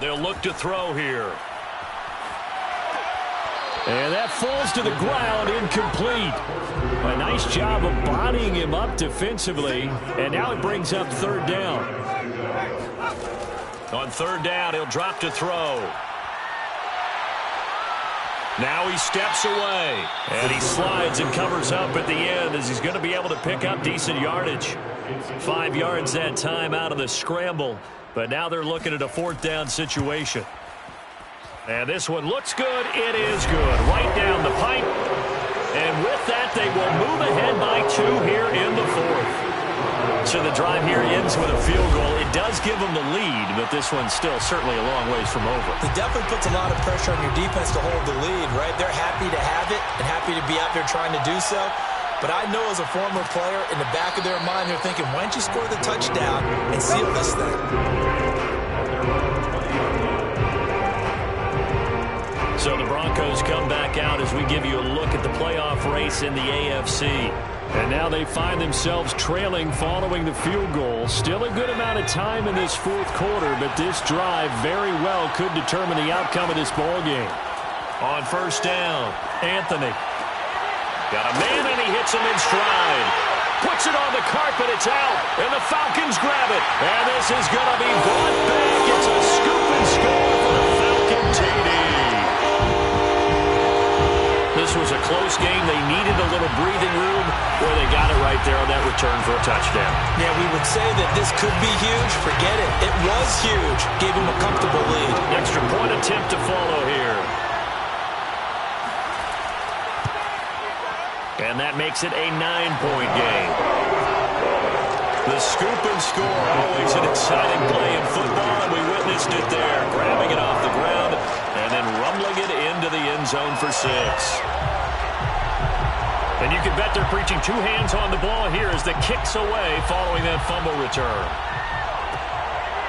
They'll look to throw here. And that falls to the ground, incomplete. A nice job of bodying him up defensively. And now it brings up 3rd down. On 3rd down, he'll drop to throw. Now he steps away. And he slides and covers up at the end as he's going to be able to pick up decent yardage. 5 yards that time out of the scramble. But now they're looking at a 4th down situation. And this one looks good. It is good. Right down the pipe. And with that, they will move ahead by 2 here in the 4th. So the drive here ends with a field goal. It does give them the lead, but this one's still certainly a long ways from over. It definitely puts a lot of pressure on your defense to hold the lead, right? They're happy to have it and happy to be out there trying to do so. But I know as a former player, in the back of their mind, they're thinking, why don't you score the touchdown and seal this thing? So the Broncos come back out as we give you a look at the playoff race in the AFC. And now they find themselves trailing following the field goal. Still a good amount of time in this 4th quarter, but this drive very well could determine the outcome of this ball game. On 1st down, Anthony. Got a man and he hits him in stride. Puts it on the carpet, it's out, and the Falcons grab it. And this is going to be brought back. It's a scoop and score for the Falcon TD. This was a close game. They needed a little breathing room where they got it right there on that return for a touchdown. Yeah, we would say that this could be huge. Forget it. It was huge. Gave him a comfortable lead. Extra point attempt to follow here. And that makes it a 9-point game. The scoop and score, always an exciting play in football, and we witnessed it there. Grabbing it off the ground and then rumbling it into the end zone for 6. And you can bet they're preaching 2 hands on the ball here as the kick's away following that fumble return.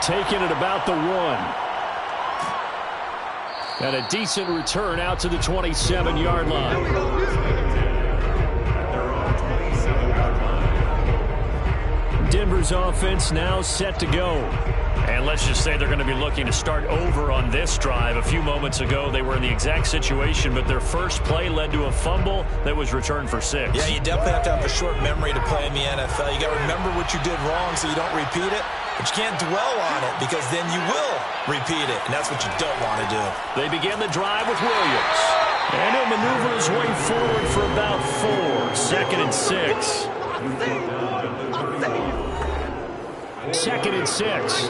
Taking it about the 1. And a decent return out to the 27-yard line. Denver's offense now set to go. And let's just say they're going to be looking to start over on this drive. A few moments ago, they were in the exact situation, but their first play led to a fumble that was returned for 6. Yeah, you definitely have to have a short memory to play in the NFL. You got to remember what you did wrong so you don't repeat it, but you can't dwell on it because then you will repeat it, and that's what you don't want to do. They begin the drive with Williams. And he'll maneuver his way forward for about 4. 2nd and 6. 2nd and 6.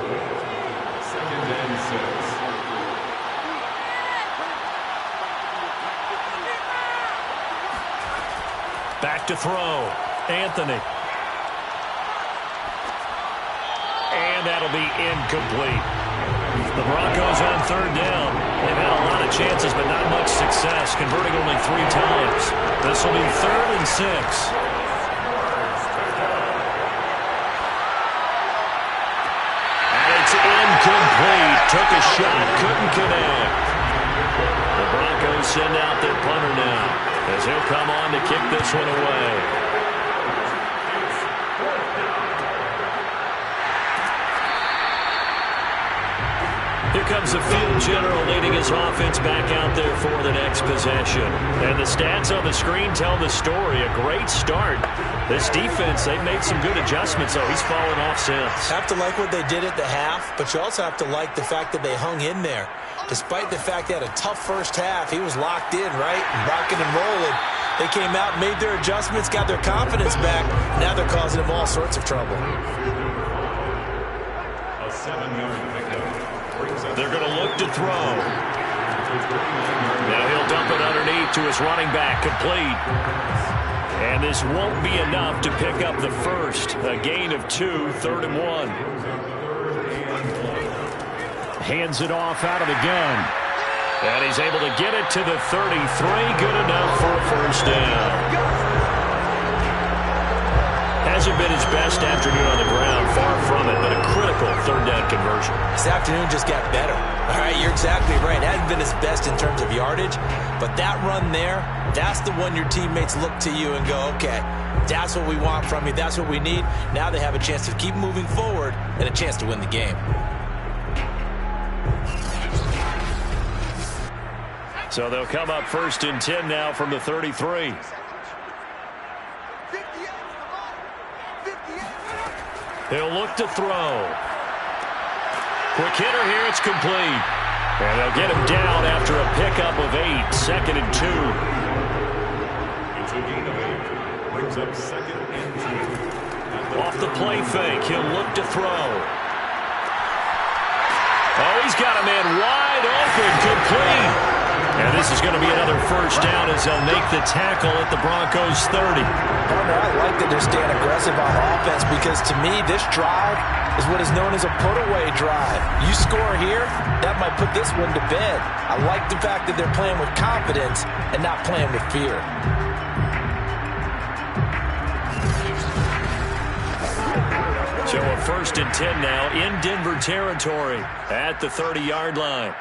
Back to throw. Anthony. And that'll be incomplete. The Broncos on 3rd down. They've had a lot of chances, but not much success, converting only 3 times. This will be 3rd and 6. Incomplete. Took a shot. Couldn't connect. The Broncos send out their punter now as he'll come on to kick this one away. Here comes the field general leading his offense back out there for the next possession. And the stats on the screen tell the story. A great start. This defense, they've made some good adjustments, though. He's fallen off since. Have to like what they did at the half, but you also have to like the fact that they hung in there. Despite the fact they had a tough first half, he was locked in, right? Rocking and rolling. They came out, made their adjustments, got their confidence back. Now they're causing him all sorts of trouble. A 7-yard pickup. They're going to look to throw. Now he'll dump it underneath to his running back, complete. And this won't be enough to pick up the first. A gain of 2, 3rd and 1. Hands it off out of the gun. And he's able to get it to the 33. Good enough for a first down. Hasn't been his best afternoon on the ground. Far from it, but a critical 3rd down conversion. This afternoon just got better. All right, you're exactly right. Hasn't been his best in terms of yardage, but that run there, that's the one your teammates look to you and go, okay, that's what we want from you. That's what we need. Now they have a chance to keep moving forward and a chance to win the game. So they'll come up 1st and 10 now from the 33. He'll look to throw. Quick hitter here, it's complete. And they'll get him down after a pickup of 8, 2nd and 2. It's a gain of 8. Brings up 2nd and 2. Off the play fake, he'll look to throw. Oh, he's got a man wide open, complete. And this is going to be another first down as they'll make the tackle at the Broncos 30. Partner, I like that they're staying aggressive on offense because to me, this drive is what is known as a put-away drive. You score here, that might put this one to bed. I like the fact that they're playing with confidence and not playing with fear. So a 1st and 10 now in Denver territory at the 30-yard line.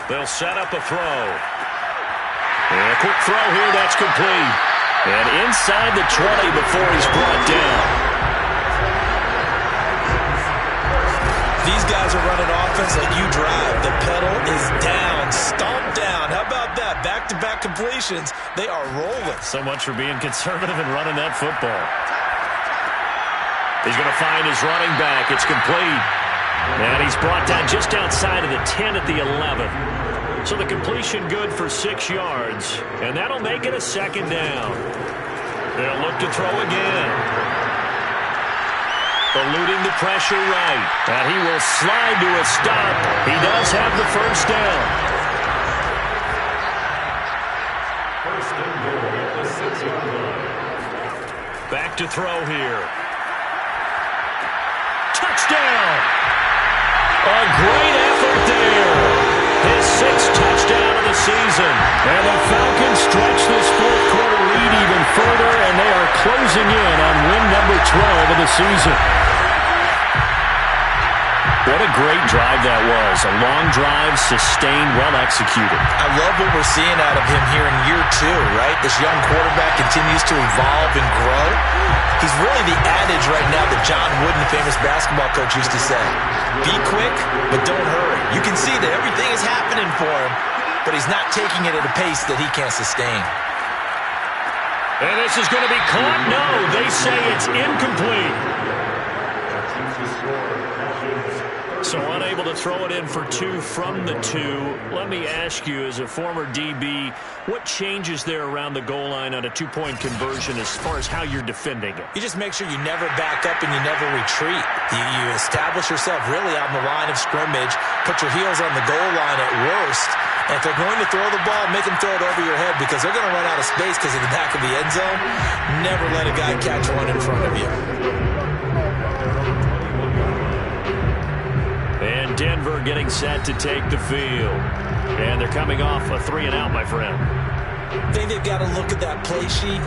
They'll set up a throw. And a quick throw here, that's complete. And inside the 20 before he's brought down. These guys are running offense like you drive. The pedal is down, stomped down. How about that? Back-to-back completions. They are rolling. So much for being conservative and running that football. He's going to find his running back. It's complete. And he's brought down just outside of the 10 at the 11. So the completion good for 6 yards. And that'll make it a 2nd down. They'll look to throw again. Eluding the pressure right. And he will slide to a stop. He does have the first down. First and goal at the 6-yard line. Back to throw here. Touchdown! A great effort there. His 6th touchdown of the season. And the Falcons stretch this 4th quarter lead even further, and they are closing in on win number 12 of the season. What a great drive that was. A long drive, sustained, well executed. I love what we're seeing out of him here in year 2, right? This young quarterback continues to evolve and grow. He's really the adage right now that John Wooden, famous basketball coach, used to say. Be quick, but don't hurry. You can see that everything is happening for him, but he's not taking it at a pace that he can't sustain. And this is going to be caught? No, they say it's incomplete. So unable to throw it in for 2 from the 2. Let me ask you, as a former DB, what changes there around the goal line on a 2-point conversion as far as how you're defending it? You just make sure you never back up and you never retreat. You establish yourself really on the line of scrimmage, put your heels on the goal line at worst, and if they're going to throw the ball, make them throw it over your head because they're going to run out of space because of the back of the end zone. Never let a guy catch one in front of you. And Denver getting set to take the field. And they're coming off a 3-and-out, my friend. I think they've got to look at that play sheet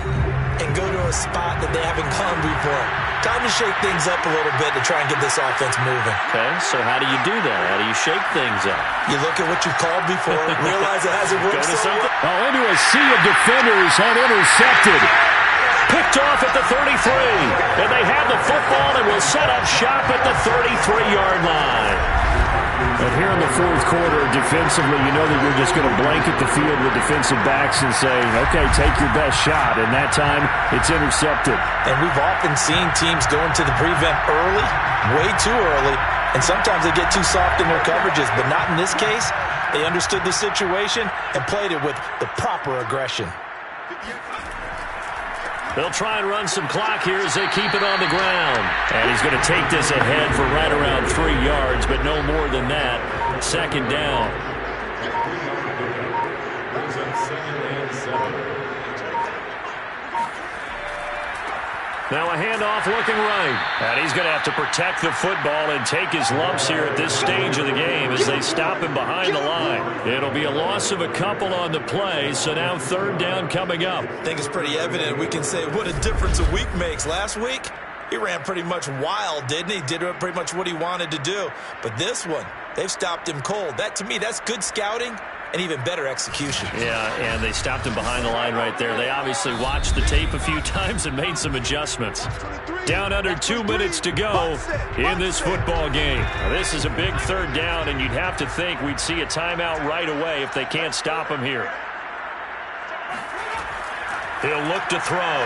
and go to a spot that they haven't gone before. Time to shake things up a little bit to try and get this offense moving. Okay, so how do you do that? How do you shake things up? You look at what you've called before, realize it hasn't worked so well. Oh, into a sea of defenders and intercepted. Picked off at the 33. And they have the football and will set up shop at the 33-yard line. And here in the 4th quarter, defensively, you know that you're just going to blanket the field with defensive backs and say, okay, take your best shot. And that time, it's intercepted. And we've often seen teams go into the prevent early, way too early, and sometimes they get too soft in their coverages. But not in this case. They understood the situation and played it with the proper aggression. They'll try and run some clock here as they keep it on the ground. And he's going to take this ahead for right around 3 yards, but no more than that. 2nd down. Now a handoff looking right. And he's going to have to protect the football and take his lumps here at this stage of the game as they stop him behind the line. It'll be a loss of a couple on the play, so now third down coming up. I think it's pretty evident. We can say what a difference a week makes. Last week, he ran pretty much wild, didn't he? Did pretty much what he wanted to do. But this one, they've stopped him cold. That, to me, that's good scouting and even better execution. Yeah, and they stopped him behind the line right there. They obviously watched the tape a few times and made some adjustments. Down under 2 minutes to go in this football game. Now, this is a big third down, and you'd have to think we'd see a timeout right away if they can't stop him here. He'll look to throw.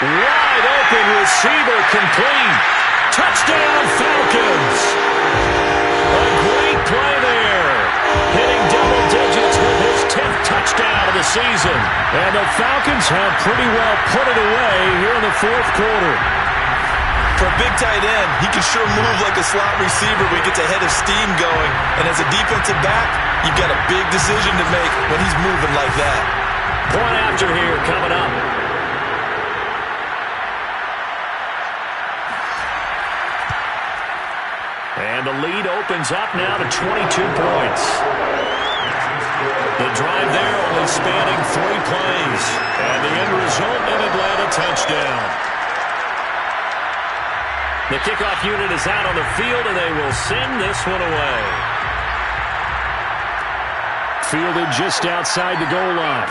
Wide open receiver complete. Touchdown Falcons. A great play there. Hitting double digits with his 10th touchdown of the season. And the Falcons have pretty well put it away here in the fourth quarter. For a big tight end, he can sure move like a slot receiver when he gets a head of steam going. And as a defensive back, you've got a big decision to make when he's moving like that. Point after here coming up. And the lead opens up now to 22 points. The drive there only spanning 3 plays. And the end result, an Atlanta touchdown. The kickoff unit is out on the field, and they will send this one away. Fielded just outside the goal line.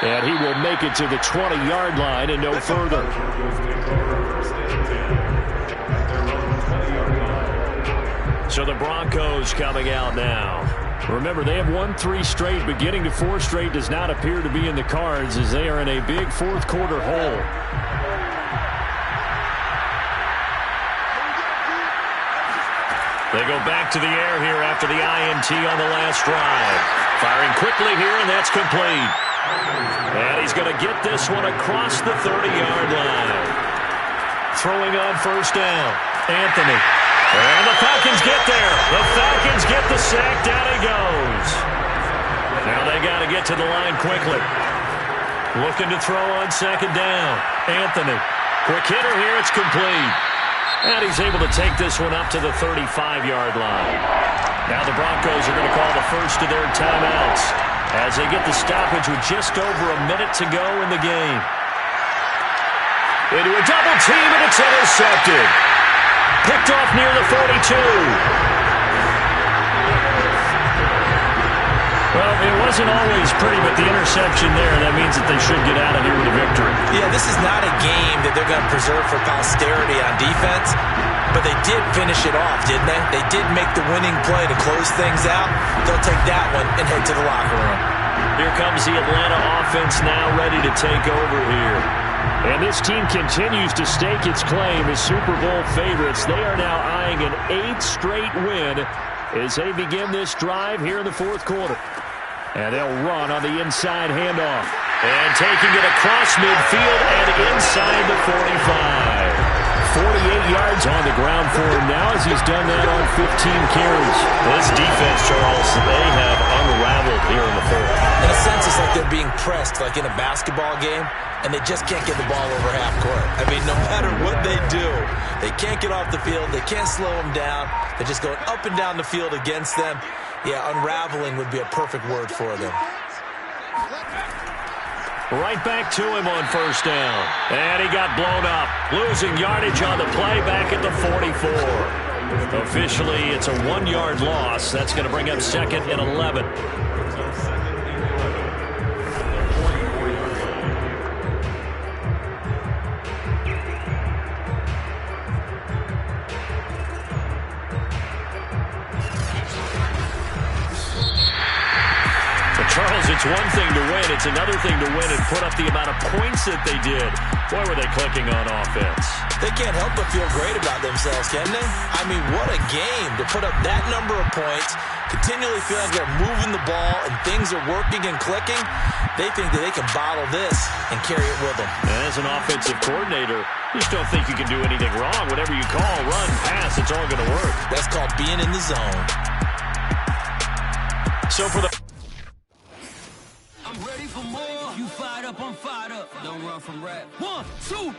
And he will make it to the 20-yard line and no further. So the Broncos coming out now. Remember, they have won 3 straight, but getting to 4 straight does not appear to be in the cards as they are in a big fourth quarter hole. They go back to the air here after the INT on the last drive. Firing quickly here, and that's complete. And he's going to get this one across the 30-yard line. Throwing on first down, Anthony. And the Falcons get there. The Falcons get the sack. Down he goes. Now they got to get to the line quickly. Looking to throw on second down. Anthony. Quick hitter here. It's complete. And he's able to take this one up to the 35-yard line. Now the Broncos are going to call the first of their timeouts as they get the stoppage with just over a minute to go in the game. Into a double team, and it's intercepted. Picked off near the 42. Well, it wasn't always pretty, but the interception there, that means that they should get out of here with a victory. Yeah, this is not a game that they're going to preserve for posterity on defense, but they did finish it off, didn't they? They did make the winning play to close things out. They'll take that one and head to the locker room. Here comes the Atlanta offense now ready to take over here. And this team continues to stake its claim as Super Bowl favorites. They are now eyeing an 8th straight win as they begin this drive here in the fourth quarter. And they'll run on the inside handoff. And taking it across midfield and inside the 45. 48 yards on the ground for him now as he's done that on 15 carries. This defense, Charles, they have unraveled here in the fourth. In a sense, it's like they're being pressed like in a basketball game, and they just can't get the ball over half court. I mean, no matter what they do, they can't get off the field. They can't slow them down. They're just going up and down the field against them. Yeah, unraveling would be a perfect word for them. Right back to him on first down. And he got blown up. Losing yardage on the play back at the 44. Officially, it's a 1-yard loss. That's going to bring up second and 11. Charles, it's one thing to win. It's another thing to win and put up the amount of points that they did. Boy, were they clicking on offense. They can't help but feel great about themselves, can they? I mean, what a game to put up that number of points, continually feeling like they're moving the ball and things are working and clicking. They think that they can bottle this and carry it with them. As an offensive coordinator, you just don't think you can do anything wrong. Whatever you call, run, pass, it's all going to work. That's called being in the zone. So for the... I'm ready for more. You fired up, I'm fired up. Don't run from rap. 1, 2.